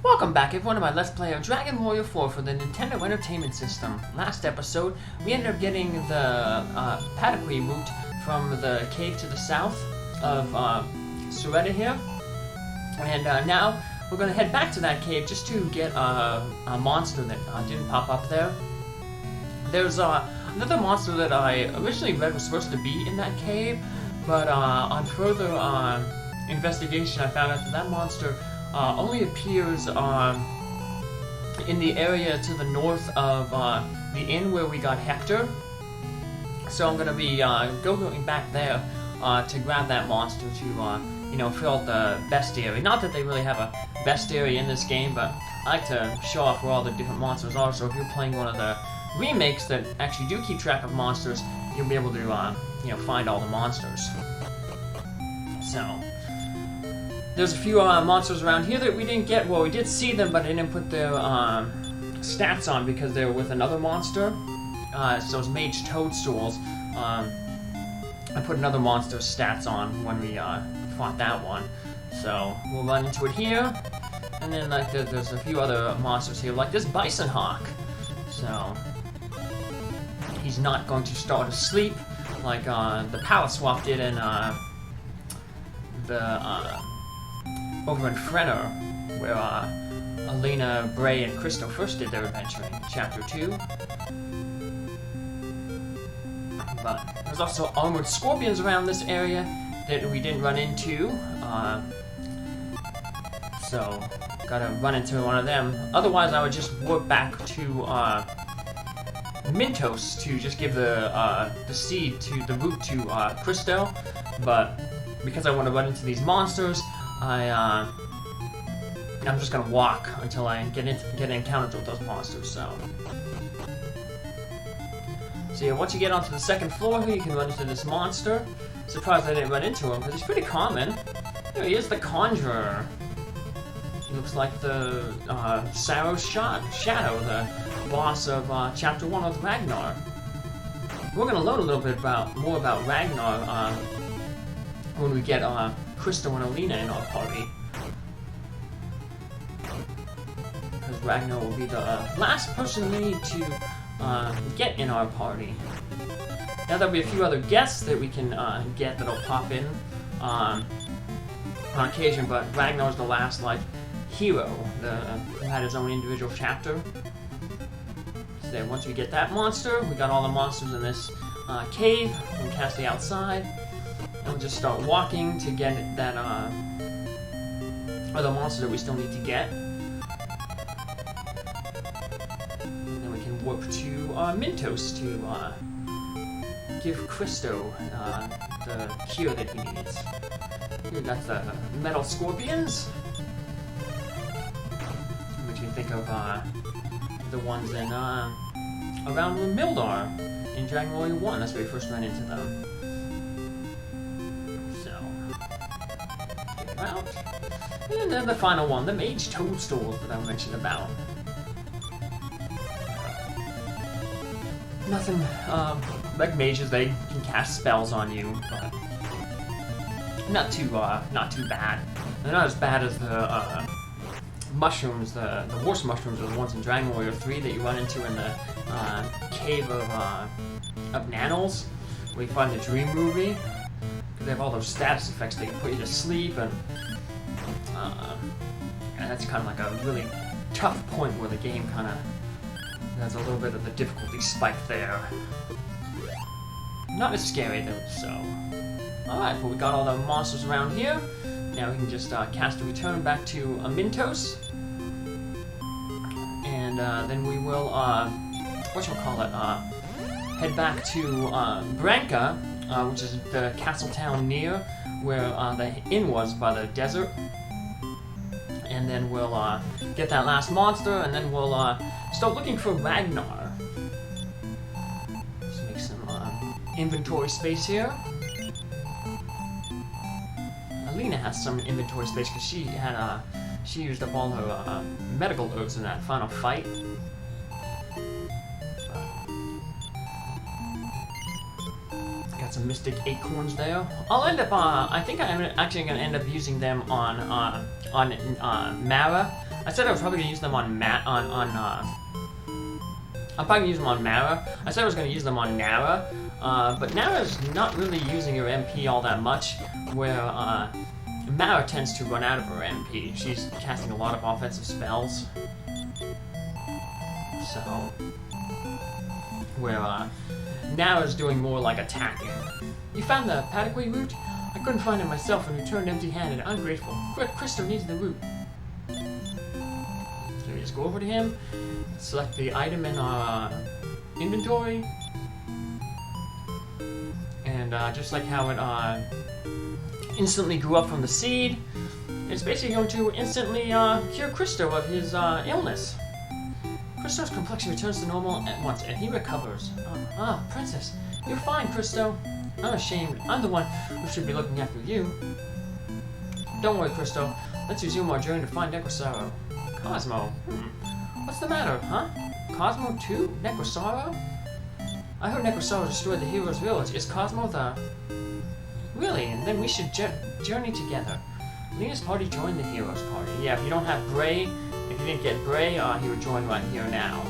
Welcome back everyone to my Let's Play of Dragon Warrior 4 for the Nintendo Entertainment System. Last episode, we ended up getting the Pataquí route from the cave to the south of Soretta here. And now, we're going to head back to that cave just to get a monster that didn't pop up there. There's another monster that I originally read was supposed to be in that cave, but on further investigation I found out that that monster only appears in the area to the north of the inn where we got Hector. So I'm going to be going back there to grab that monster to, fill out the bestiary. Not that they really have a bestiary in this game, but I like to show off where all the different monsters are. So if you're playing one of the remakes that actually do keep track of monsters, you'll be able to, find all the monsters. So there's a few monsters around here that we didn't get. Well, we did see them, but I didn't put their stats on because they were with another monster. So those mage toadstools, I put another monster's stats on when we fought that one. So we'll run into it here. And then like there's a few other monsters here, like this bison hawk. So he's not going to start asleep like the power swap did in over in Frenner, where Alina, Bray, and Crystal first did their adventure in Chapter 2. But there's also armored scorpions around this area that we didn't run into, so gotta run into one of them. Otherwise, I would just warp back to Mintos to just give the seed to the root to Christo, but because I want to run into these monsters, I'm just gonna walk until I get encountered with those monsters. So yeah, once you get onto the second floor here, you can run into this monster. Surprised I didn't run into him because he's pretty common. Here he is, the Conjurer. He looks like the Sarrow's Shadow, the boss of Chapter 1 of Ragnar. We're gonna learn a little bit more about Ragnar when we get Crystal and Alina in our party. Because Ragnar will be the last person we need to get in our party. Now there'll be a few other guests that we can get that'll pop in on occasion, but Ragnar's the last, hero who had his own individual chapter. So then once we get that monster, we got all the monsters in this cave. We can cast the outside. And we'll just start walking to get that, other monster that we still need to get. And then we can warp to Mintos to give Christo the cure that he needs. Here we got the metal scorpions, which you think of the ones in around Mildar in Dragon Warrior 1. That's where we first ran into them. Out. And then the final one, the mage toadstools that I mentioned about. Nothing, like mages, they can cast spells on you, but not too bad. They're not as bad as the mushrooms. The worst mushrooms are the ones in Dragon Warrior 3 that you run into in the cave of Nanals, where you find the Dream Movie. They have all those status effects that can put you to sleep, and that's kind of like a really tough point where the game kind of has a little bit of the difficulty spike there. Not as scary though, so. Alright, but we got all the monsters around here. Now we can just cast a return back to Mintos. And then we will, head back to Branca, which is the castle town near where the inn was by the desert. And then we'll get that last monster, and then we'll start looking for Ragnar. Let's make some inventory space here. Alina has some inventory space because she used up all her medical herbs in that final fight. got some mystic acorns there. I'll end up, I think I'm actually gonna end up using them on Mara. I said I was probably gonna use them on I'm probably gonna use them on Mara. I said I was gonna use them on Nara, but Nara's not really using her MP all that much, where, Mara tends to run out of her MP. She's casting a lot of offensive spells. So, where, Nara's doing more like attacking. You found the Pataquay root? I couldn't find it myself and returned empty-handed. Ungrateful. Crystal needs the root. So we just go over to him, select the item in our inventory, and just like how it instantly grew up from the seed, it's basically going to instantly cure Christo of his illness. Christo's complexion returns to normal at once, and he recovers. Princess, you're fine, Christo. I'm ashamed. I'm the one who should be looking after you. Don't worry, Christo. Let's resume our journey to find Necrosaro. Cosmo. What's the matter, huh? Cosmo too? Necrosaro? I heard Necrosaro destroyed the hero's village. Is Cosmo the... Really? And then we should journey together. Lena's party joined the hero's party. Yeah, if you don't have Bray, if you didn't get Bray, he would join right here now.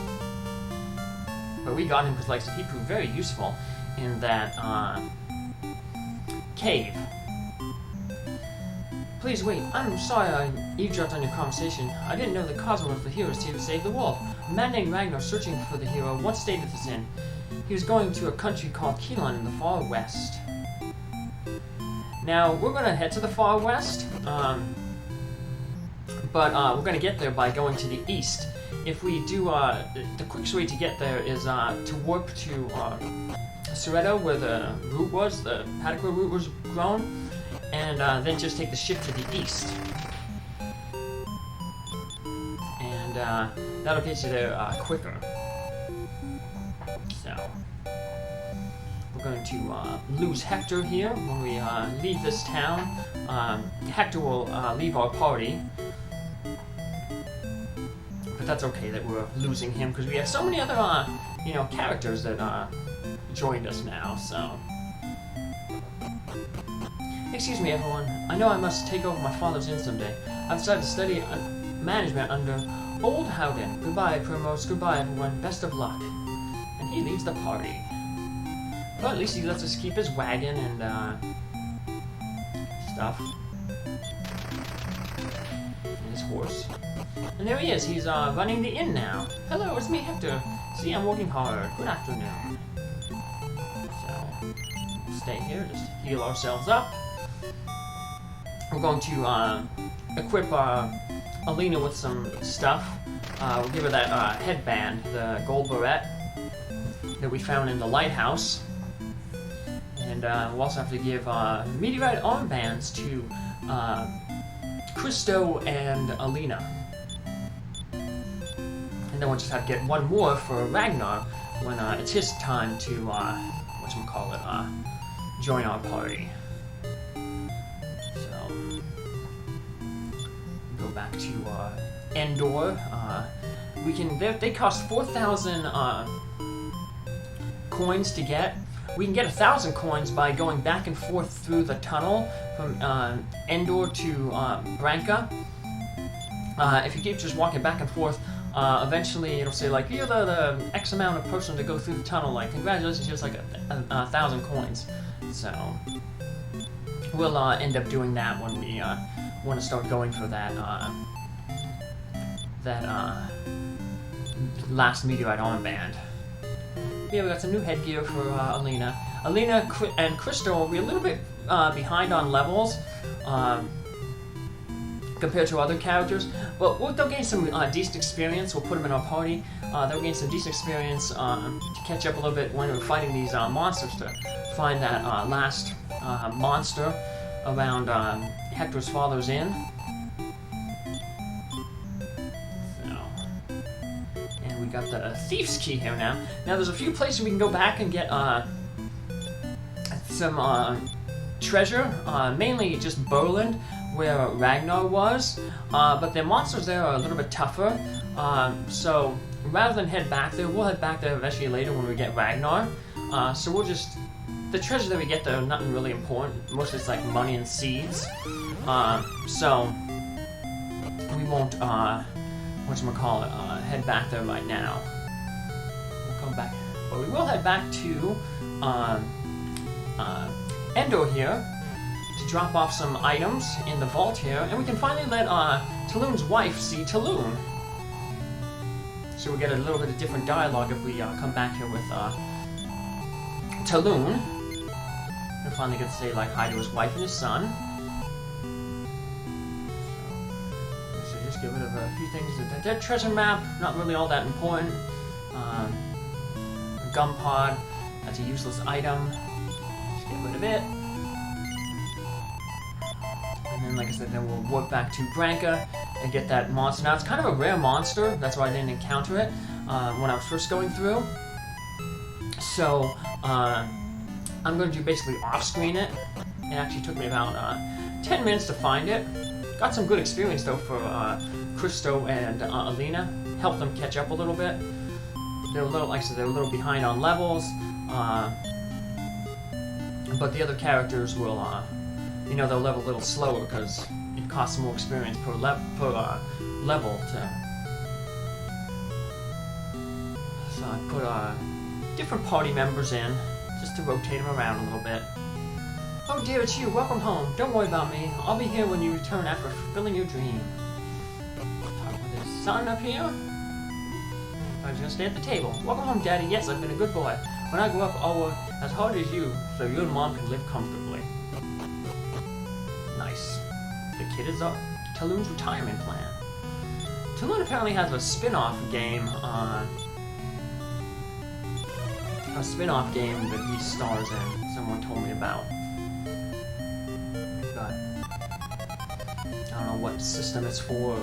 But we got him because, like I said, he proved very useful in that, cave. Please wait. I'm sorry I eavesdropped on your conversation. I didn't know that Cosmo was the hero's team to save the world. A man named Ragnar searching for the hero once stayed with us in. He was going to a country called Keelan in the far west. Now, we're going to head to the far west, but we're going to get there by going to the east. If we do, the quickest way to get there is to warp to Soretto, where the root was, the Pataquay root was grown, and then just take the ship to the east. And that'll get you there quicker. So, we're going to lose Hector here when we leave this town. Hector will leave our party. But that's okay that we're losing him, because we have so many other, you know, characters that joined us now, so... Excuse me, everyone. I know I must take over my father's inn someday. I've decided to study management under Old Howden. Goodbye, Primrose. Goodbye, everyone. Best of luck. And he leaves the party. Well, at least he lets us keep his wagon and, stuff. And his horse. And there he is. He's, running the inn now. Hello, it's me, Hector. See, I'm working hard. Good afternoon. So, stay here. Just heal ourselves up. We're going to, equip, Alina with some stuff. We'll give her that, headband, the gold beret that we found in the lighthouse. And, we'll also have to give, meteorite armbands to, Christo and Alina. And then we'll just have to get one more for Ragnar when, it's his time to, whatchamacallit, join our party. So, go back to, Endor. We can, they cost 4,000, coins to get. We can get 1,000 coins by going back and forth through the tunnel from Endor to Branca. If you keep just walking back and forth, eventually it'll say like, you're the X amount of person to go through the tunnel. Like, congratulations, just like 1,000 coins. So we'll end up doing that when we want to start going for that last meteorite armband. Yeah, we got some new headgear for Alina. Alina and Christo will be a little bit behind on levels compared to other characters, but they'll gain some decent experience. We'll put them in our party. They'll gain some decent experience to catch up a little bit when we're fighting these monsters, to find that last monster around Hector's father's inn. Got the Thief's Key here now. Now there's a few places we can go back and get some treasure, mainly just Berland, where Ragnar was, but the monsters there are a little bit tougher, so rather than head back there, we'll head back there eventually later when we get Ragnar, so we'll just the treasure that we get there are nothing really important. Mostly it's like money and seeds. So we won't whatchamacallit, head back there right now. We'll come back, but we will head back to Endor here to drop off some items in the vault here, and we can finally let Talon's wife see Talon. So we get a little bit of different dialogue if we come back here with Talon. And finally get to say like hi to his wife and his son. So just get rid of a few things. That treasure map, not really all that important. Gum pod, that's a useless item. Just get rid of it. And then, like I said, then we'll warp back to Branka and get that monster. Now, it's kind of a rare monster. That's why I didn't encounter it when I was first going through. So, I'm going to basically off-screen it. It actually took me about 10 minutes to find it. Got some good experience, though, for Christo and Alina. Helped them catch up a little bit. They're a little, like I said, they're a little behind on levels. But the other characters will, you know, they'll level a little slower because it costs more experience per level to. So I put different party members in just to rotate them around a little bit. Oh dear, it's you. Welcome home. Don't worry about me. I'll be here when you return after fulfilling your dream. Talk with his son up here. I was gonna stay at the table. Welcome home, Daddy. Yes, I've been a good boy. When I grow up, I'll work as hard as you, so you and Mom can live comfortably. Nice. The kid is up. Talon's retirement plan. Talon apparently has a spin-off game that he stars in. Someone told me about. But I don't know what system it's for.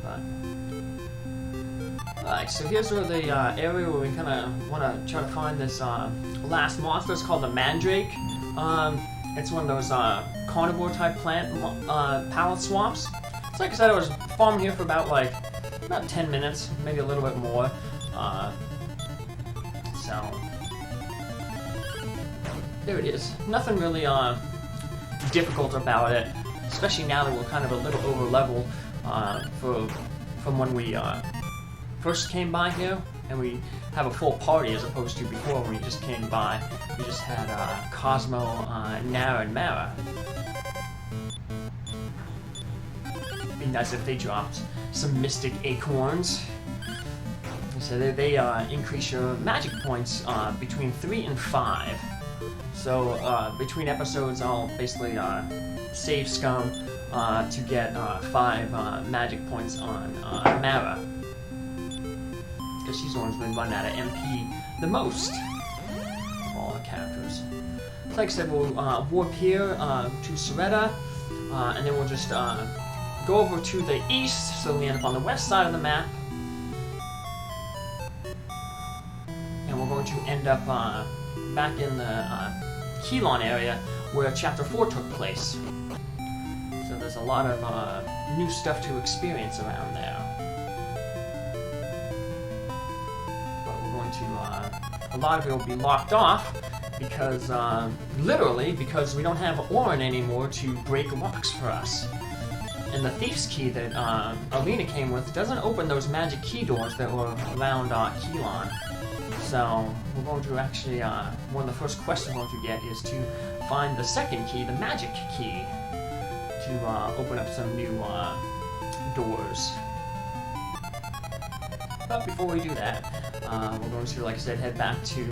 But alright, so here's where the area where we kind of want to try to find this last monster. It's called the Mandrake. It's one of those carnivore type plant palette swamps. So like I said, I was farming here for about 10 minutes, maybe a little bit more. So there it is. Nothing really difficult about it, especially now that we're kind of a little over leveled from when we first came by here, and we have a full party as opposed to before when we just came by. We just had Cosmo, Nara, and Mara. It'd be nice if they dropped some mystic acorns. So they increase your magic points between 3 and 5. So between episodes, I'll basically save scum to get 5 magic points on Mara. Because she's the one who's been running out of MP the most of all our characters. So like I said, we'll warp here to Soretta, and then we'll just go over to the east, so we end up on the west side of the map. And we're going to end up back in the Kelon area where Chapter 4 took place. So there's a lot of new stuff to experience around there. A lot of it will be locked off because, literally, because we don't have Orin anymore to break locks for us. And the Thief's Key that Alina came with doesn't open those magic key doors that were around Kelon. So we're going to actually, one of the first quests we're going to get is to find the second key, the magic key, to open up some new doors. But before we do that, we're going to, like I said, head back to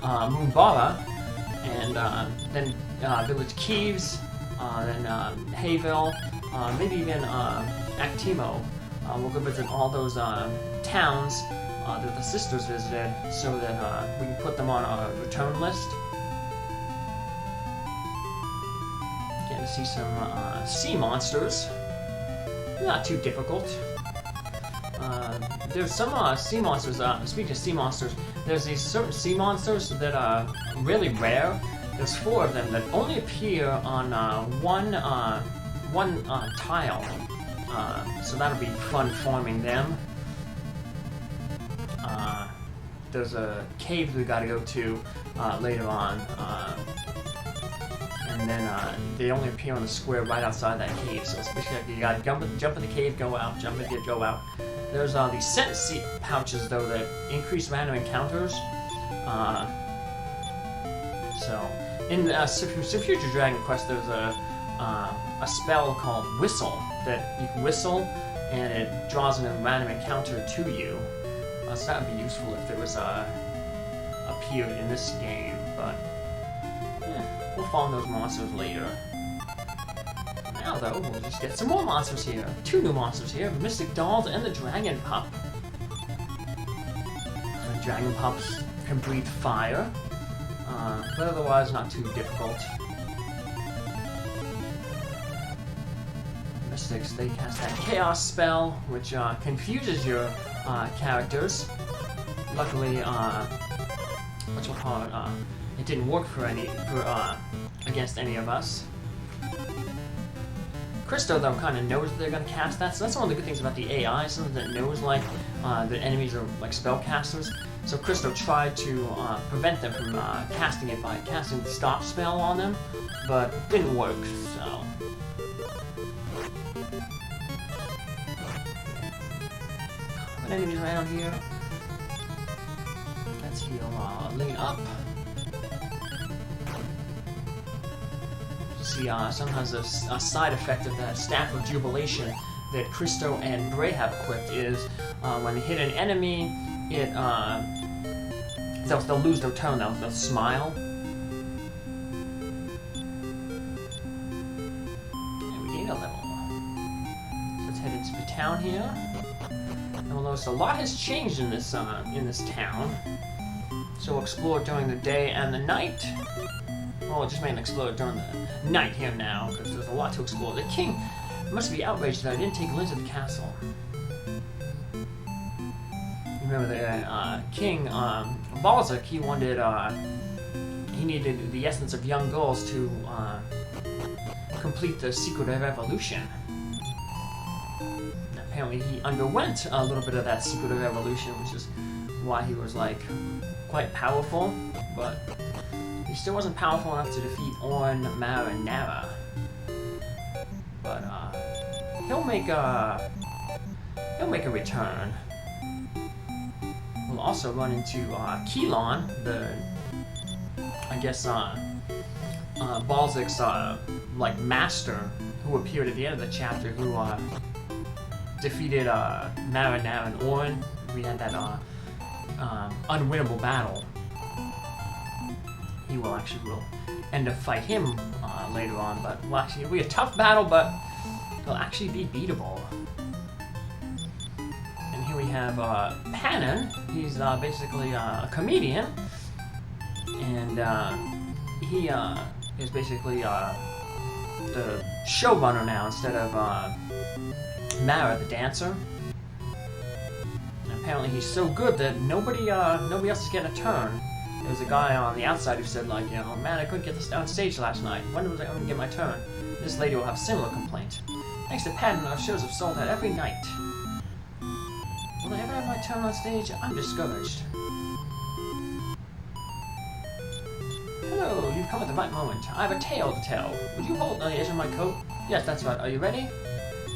Moonbara, and then Village Keeves, then Hayville, maybe even Actimo. We'll go visit all those towns that the sisters visited, so that we can put them on our return list. Getting to see some sea monsters. Not too difficult. There's some sea monsters, speaking of sea monsters, there's these certain sea monsters that are really rare. There's 4 of them that only appear on one tile. So that'll be fun farming them. there's a cave we gotta go to later on. And then they only appear on the square right outside that cave. So it's basically like you gotta jump in the cave, go out, jump in the go out. There's these scent seat pouches though that increase random encounters. So in future Dragon Quest, there's a spell called Whistle that you can whistle, and it draws in a random encounter to you. So that would be useful if there was appeared in this game, but yeah, we'll find those monsters later. Now though, we'll just get some more monsters here. 2 new monsters here, Mystic Dolls and the Dragon Pup. The Dragon Pups can breathe fire, but otherwise not too difficult. Mystics, they cast that Chaos spell, which confuses your characters. Luckily, it didn't work against any of us. Christo, though, kind of knows that they're going to cast that, so that's one of the good things about the AI, something that knows, like, the enemies are, like, spellcasters. So Christo tried to prevent them from casting it by casting the stop spell on them, but it didn't work, so... What enemies around here? Let's heal lean up. See, sometimes a side effect of that Staff of Jubilation that Christo and Bray have equipped is when they hit an enemy, they'll lose their tone, they'll smile. And we gained a level. So let's head into the town here. And we'll notice a lot has changed in this town. So we'll explore during the day and the night. Well, just mainly explore during the night here now, because there's a lot to explore. The king must be outraged that I didn't take Lynn to the castle. Remember the king, Balzac, he needed the essence of young girls to complete the secret of evolution. Apparently he underwent a little bit of that secret of evolution, which is why he was, like, quite powerful, but he still wasn't powerful enough to defeat Orn, Mara, and Nara. But he'll make a return. We'll also run into Kelon, Balzac's like master, who appeared at the end of the chapter, who defeated Mara, Nara, and Orn. We had that unwinnable battle. We'll end up fight him later on, but it'll be a tough battle, but it'll actually be beatable. And here we have Panon. He's basically a comedian, and he is basically the showrunner now instead of Mara, the dancer. And apparently he's so good that nobody else is getting a turn. There was a guy on the outside who said, like, oh man, I couldn't get this on stage last night. When was I going to get my turn? This lady will have a similar complaint. Thanks to Patton, our shows have sold out every night. Will I ever have my turn on stage? I'm discouraged. Hello, you've come at the right moment. I have a tale to tell. Would you hold the edge of my coat? Yes, that's right. Are you ready?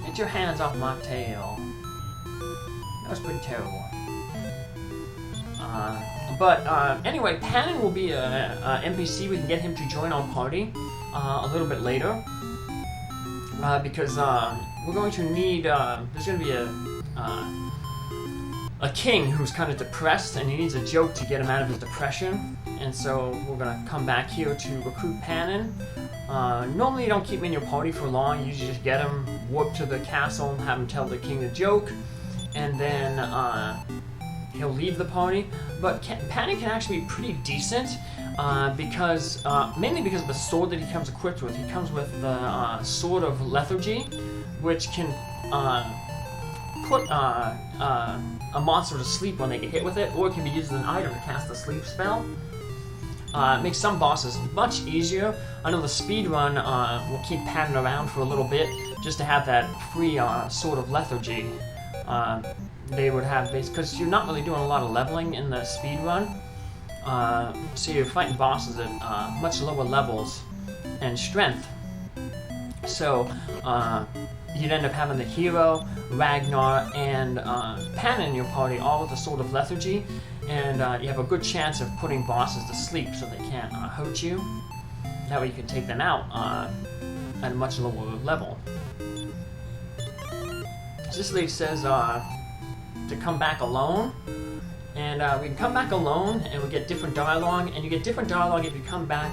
Get your hands off my tail. That was pretty terrible. Anyway, Panon will be a NPC. We can get him to join our party a little bit later. Because we're going to need, there's going to be a king who's kind of depressed, and he needs a joke to get him out of his depression. And so we're going to come back here to recruit Panon. Normally you don't keep him in your party for long. You usually just get him, warp to the castle, have him tell the king the joke, and then he'll leave the party. But Panon can actually be pretty decent, mainly because of the sword that he comes equipped with. He comes with the Sword of Lethargy, which can put a monster to sleep when they get hit with it, or it can be used as an item to cast a sleep spell. It makes some bosses much easier. I know the speedrun will keep Panon around for a little bit, just to have that free Sword of Lethargy. they would have base, because you're not really doing a lot of leveling in the speed run. So you're fighting bosses at much lower levels and strength. So you'd end up having the hero, Ragnar, and Pan in your party, all with a Sword of Lethargy, and you have a good chance of putting bosses to sleep so they can't hurt you. That way you can take them out at a much lower level. This lady says to come back alone, and we can come back alone and we get different dialogue, and you get different dialogue if you come back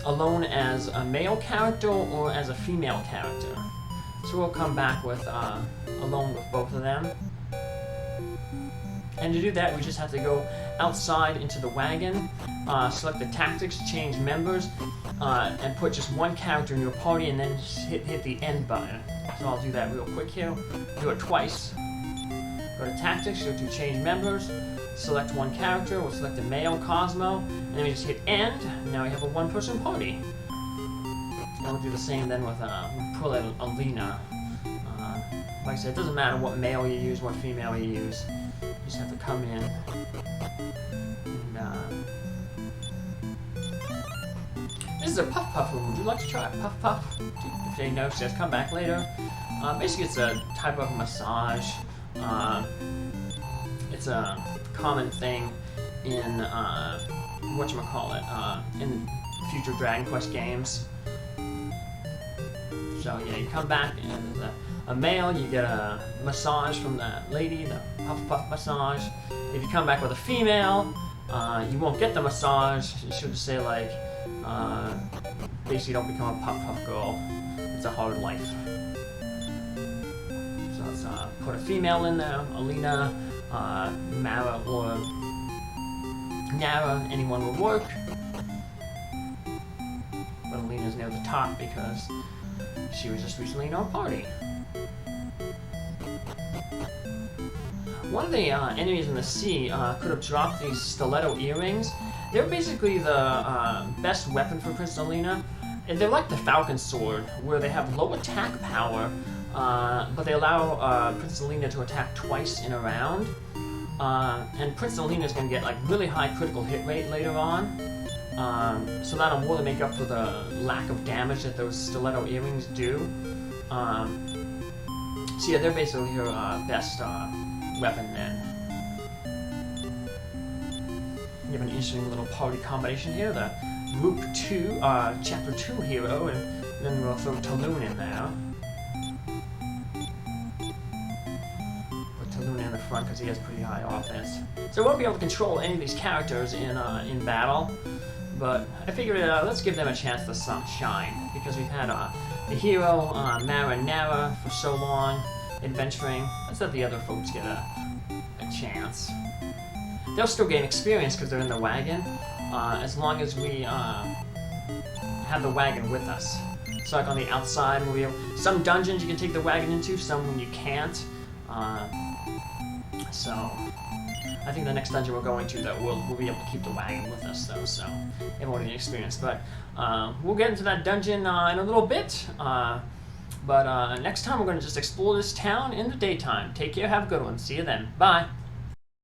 alone as a male character or as a female character. So we'll come back with alone with both of them. And to do that, we just have to go outside into the wagon, select the tactics, change members, and put just one character in your party, and then hit the end button. So I'll do that real quick here. Do it twice. Go to tactics, go to change members, select one character, we'll select the male Cosmo, and then we just hit end. Now we have a one-person party. And we'll do the same then with Alina. Like I said, it doesn't matter what male you use, what female you use. You just have to come in and this is a Puff Puff room. Would you like to try it? Puff Puff? If they know, says come back later. Basically, it's a type of massage. It's a common thing in in future Dragon Quest games. So yeah, you come back and there's a male, you get a massage from that lady, the Puff Puff massage. If you come back with a female, you won't get the massage. You should just say like, basically don't become a Puff Puff girl. It's a hard life. So let's put a female in there, Alina, Mara, or Nara, anyone will work. But Alina's near the top because she was just recently in our party. One of the enemies in the sea could have dropped these stiletto earrings. They're basically the best weapon for Princess Alina. And they're like the Falcon Sword, where they have low attack power, but they allow Princess Alina to attack twice in a round. And Princess Alina is going to get like really high critical hit rate later on. So that'll more than make up for the lack of damage that those stiletto earrings do. So yeah, they're basically her best weapon then. You have an interesting little party combination here. The Group 2, Chapter 2 hero, and then we'll throw Talon in there. Put Talon in the front because he has pretty high offense. So we won't be able to control any of these characters in battle, but I figured let's give them a chance to shine, because we've had the hero, Mara and Nara, for so long, adventuring. Let's let the other folks get a chance. They'll still gain experience because they're in the wagon, as long as we have the wagon with us. So like on the outside, some dungeons you can take the wagon into, some you can't. So I think the next dungeon we're going to, though, we'll be able to keep the wagon with us, though, so everyone will get experience. But we'll get into that dungeon in a little bit. But next time we're going to just explore this town in the daytime. Take care, have a good one. See you then. Bye.